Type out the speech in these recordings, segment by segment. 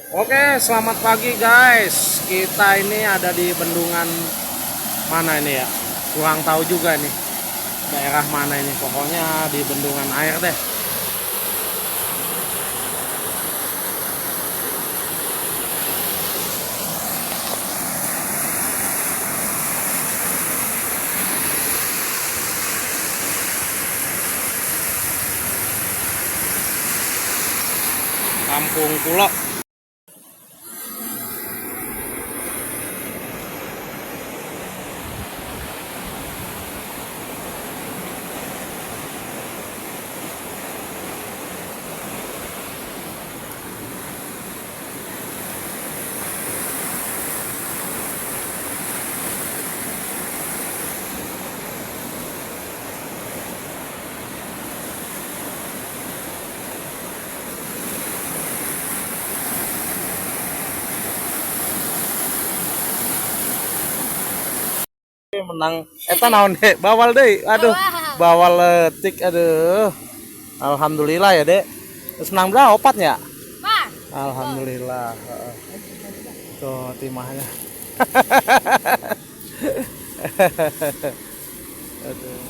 Oke, selamat pagi guys. Kita ini ada di bendungan mana ini ya? Kurang tahu juga nih daerah mana ini. Pokoknya di bendungan air deh. Kampung Pulo. Menang eta naon dek bawal deh, aduh bawal letik, aduh alhamdulillah ya dek. Terus menang berapa opatnya? Alhamdulillah. Tuh timahnya. Aduh.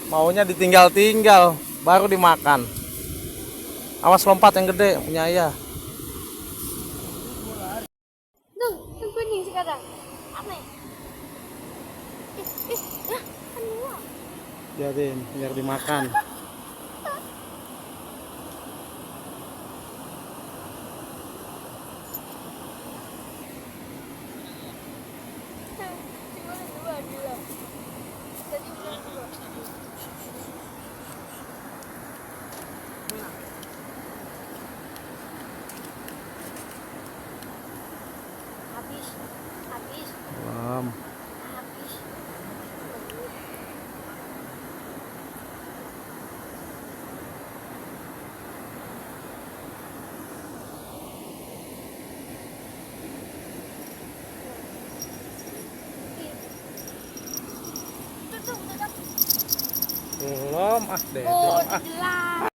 Maunya ditinggal-tinggal baru dimakan. Awas lompat yang gede punya ayah. Tuh, yang kuning sekarang. Apa ya? Ya, kan dua. Jadiin biar dimakan. Cuma dua. Tadi udah dua. Habis. Belum. Habis. Tuh, udah dapet. Belum deh. Oh, Belum jelas.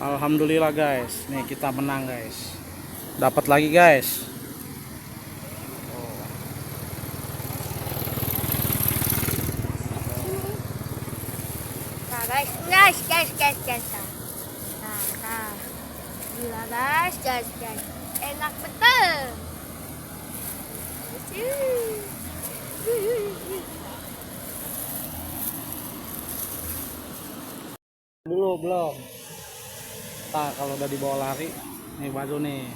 Alhamdulillah guys. Nih kita menang guys. Dapat lagi guys. Nah, guys. Nah. Gila guys. Enak betul. Dulu belum. Tak kalau udah dibawa lari, nih baru nih.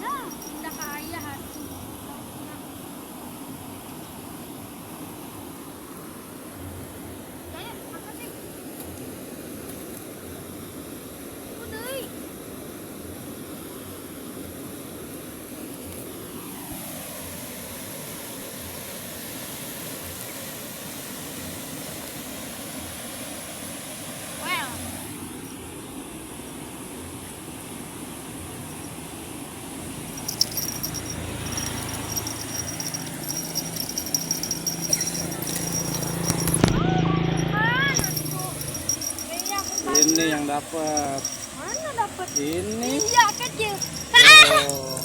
Nah, udah kaya hati. Kayak apa sih? Udah. Well. Mana tuh? Kayaknya aku Ini yang dapat. mana dapet? Ini. Iya kecil. Oh.